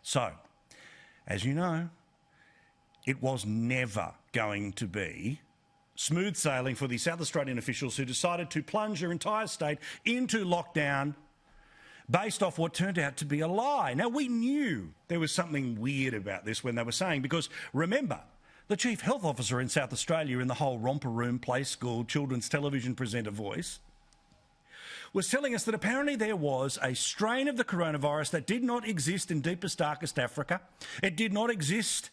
So, as you know, it was never going to be smooth sailing for the South Australian officials who decided to plunge their entire state into lockdown based off what turned out to be a lie. Now, we knew there was something weird about this when they were saying, because remember, the Chief Health Officer in South Australia in the whole romper room, play school, children's television presenter voice was telling us that apparently there was a strain of the coronavirus that did not exist in deepest, darkest Africa. It did not exist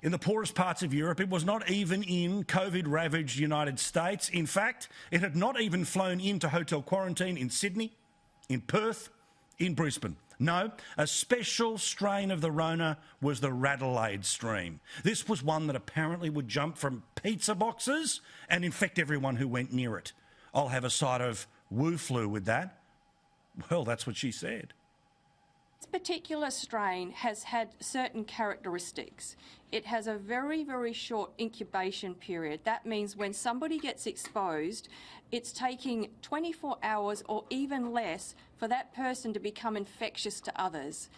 in the poorest parts of Europe. It was not even in COVID-ravaged United States. In fact, it had not even flown into hotel quarantine in Sydney, in Perth, in Brisbane. No, a special strain of the Rona was the radelaide strain. This was one that apparently would jump from pizza boxes and infect everyone who went near it. I'll have a side of woo flu with that. Well, that's what she said. This particular strain has had certain characteristics. It has a very, very short incubation period. That means when somebody gets exposed, it's taking 24 hours or even less for that person to become infectious to others.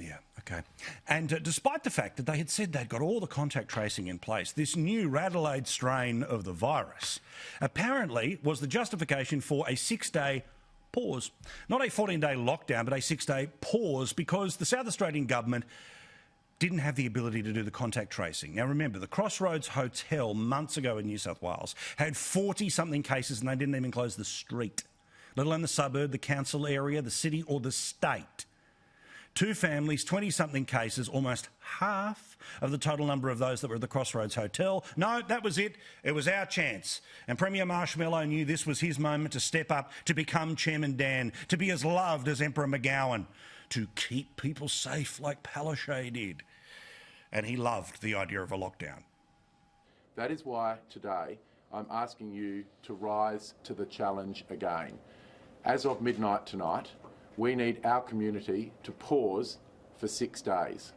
Yeah, okay. And despite the fact that they had said they'd got all the contact tracing in place, this new radelaide strain of the virus apparently was the justification for a 6-day pause. Not a 14-day lockdown, but a 6-day pause, because the South Australian government didn't have the ability to do the contact tracing. Now, remember, the Crossroads Hotel months ago in New South Wales had 40-something cases and they didn't even close the street, let alone the suburb, the council area, the city or the state. 2 families, 20-something cases, almost half of the total number of those that were at the Crossroads Hotel. No, that was it. It was our chance. And Premier Marshmallow knew this was his moment to step up, to become Chairman Dan, to be as loved as Emperor McGowan, to keep people safe like Palaszczuk did. And he loved the idea of a lockdown. That is why today I'm asking you to rise to the challenge again. As of midnight tonight, we need our community to pause for 6 days.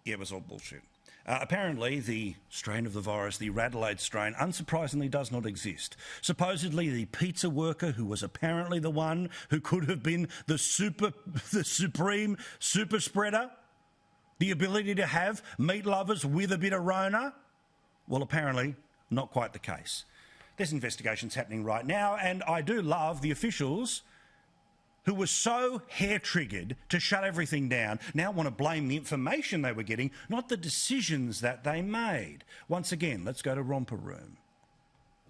Yeah, it was all bullshit. Apparently, the strain of the virus, the radelaide strain, unsurprisingly does not exist. Supposedly, the pizza worker who was apparently the one who could have been the supreme super spreader, the ability to have meat lovers with a bit of Rona, well, apparently not quite the case. There's investigations happening right now, and I do love the officials who were so hair-triggered to shut everything down, now want to blame the information they were getting, not the decisions that they made. Once again, let's go to Romper Room.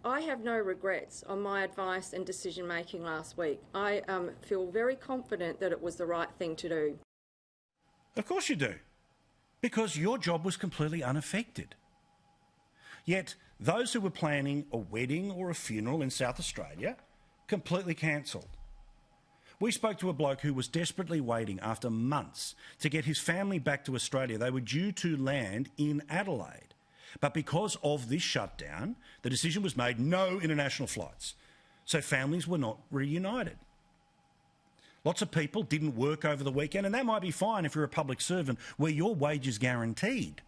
I have no regrets on my advice and decision-making last week. I feel very confident that it was the right thing to do. Of course you do, because your job was completely unaffected. Yet those who were planning a wedding or a funeral in South Australia completely cancelled. We spoke to a bloke who was desperately waiting after months to get his family back to Australia. They were due to land in Adelaide. But because of this shutdown, the decision was made no international flights. So families were not reunited. Lots of people didn't work over the weekend, and that might be fine if you're a public servant where your wage is guaranteed.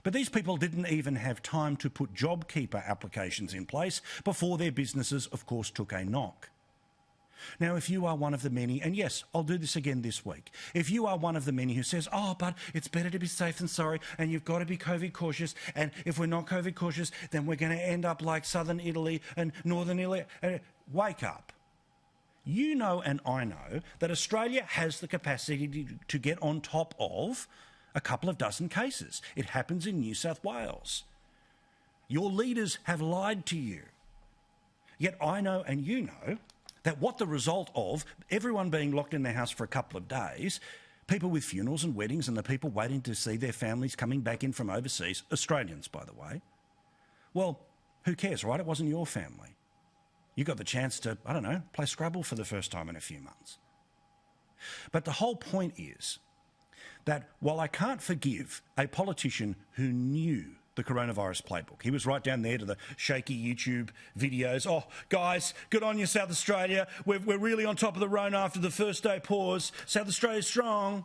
But these people didn't even have time to put JobKeeper applications in place before their businesses, of course, took a knock. Now, if you are one of the many, and yes, I'll do this again this week, if you are one of the many who says, oh, but it's better to be safe than sorry, and you've got to be COVID cautious, and if we're not COVID cautious, then we're going to end up like southern Italy and northern Italy, wake up. You know and I know that Australia has the capacity to get on top of a couple of dozen cases. It happens in New South Wales. Your leaders have lied to you. Yet I know and you know that what the result of everyone being locked in their house for a couple of days, people with funerals and weddings and the people waiting to see their families coming back in from overseas, Australians, by the way, well, who cares, right? It wasn't your family. You got the chance to, I don't know, play Scrabble for the first time in a few months. But the whole point is that while I can't forgive a politician who knew the coronavirus playbook. He was right down there to the shaky YouTube videos. Oh, guys, good on you, South Australia. We're really on top of the Rona after the first day pause. South Australia's strong.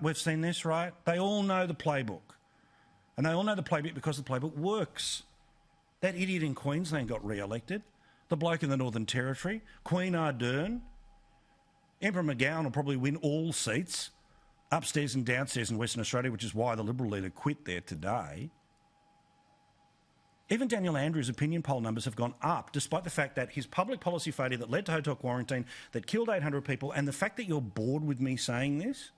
We've seen this, right? They all know the playbook. And they all know the playbook because the playbook works. That idiot in Queensland got re-elected. The bloke in the Northern Territory, Queen Ardern. Emperor McGowan will probably win all seats, upstairs and downstairs in Western Australia, which is why the Liberal leader quit there today. Even Daniel Andrews' opinion poll numbers have gone up, despite the fact that his public policy failure that led to hotel quarantine, that killed 800 people, and the fact that you're bored with me saying this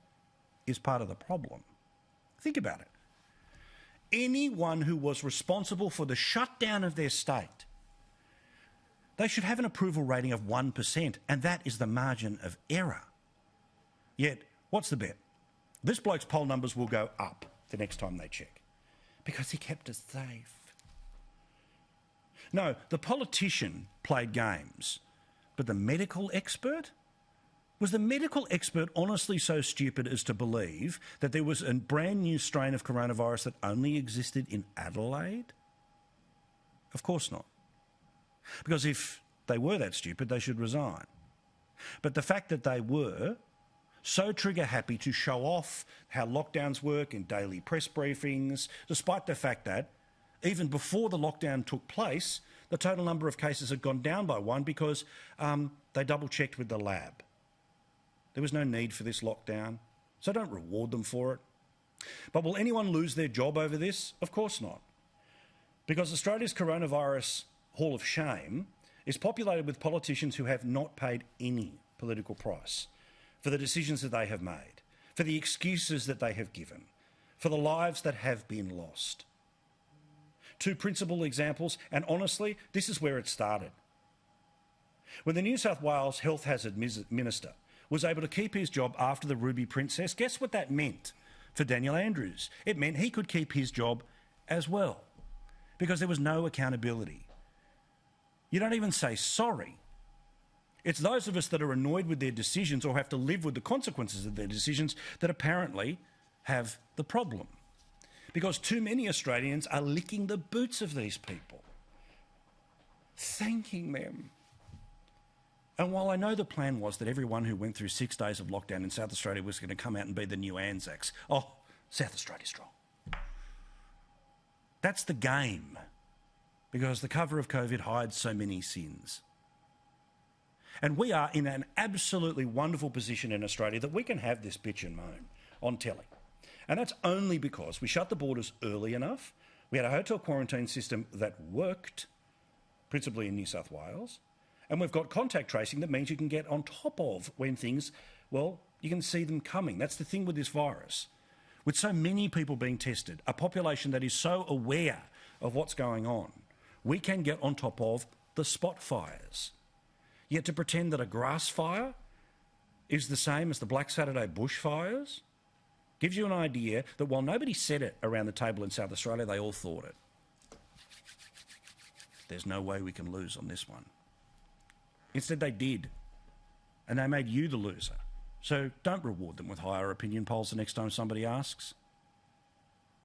is part of the problem. Think about it. Anyone who was responsible for the shutdown of their state, they should have an approval rating of 1%, and that is the margin of error. Yet, what's the bet? This bloke's poll numbers will go up the next time they check, because he kept us safe. No, the politician played games, but the medical expert? Was the medical expert honestly so stupid as to believe that there was a brand new strain of coronavirus that only existed in Adelaide? Of course not. Because if they were that stupid, they should resign. But the fact that they were so trigger happy to show off how lockdowns work in daily press briefings, despite the fact that even before the lockdown took place, the total number of cases had gone down by 1 because they double-checked with the lab. There was no need for this lockdown, so don't reward them for it. But will anyone lose their job over this? Of course not. Because Australia's coronavirus hall of shame is populated with politicians who have not paid any political price for the decisions that they have made, for the excuses that they have given, for the lives that have been lost. 2 principal examples, and honestly, this is where it started. When the New South Wales Health Hazard Minister was able to keep his job after the Ruby Princess, guess what that meant for Daniel Andrews? It meant he could keep his job as well, because there was no accountability. You don't even say sorry. It's those of us that are annoyed with their decisions or have to live with the consequences of their decisions that apparently have the problem. Because too many Australians are licking the boots of these people, thanking them. And while I know the plan was that everyone who went through 6 days of lockdown in South Australia was going to come out and be the new Anzacs, oh, South Australia strong. That's the game, because the cover of COVID hides so many sins. And we are in an absolutely wonderful position in Australia that we can have this bitch and moan on telly. And that's only because we shut the borders early enough. We had a hotel quarantine system that worked, principally in New South Wales. And we've got contact tracing that means you can get on top of when things, well, you can see them coming. That's the thing with this virus. With so many people being tested, a population that is so aware of what's going on, we can get on top of the spot fires. Yet to pretend that a grass fire is the same as the Black Saturday bushfires gives you an idea that while nobody said it around the table in South Australia, they all thought it. There's no way we can lose on this one. Instead, they did. And they made you the loser. So don't reward them with higher opinion polls the next time somebody asks.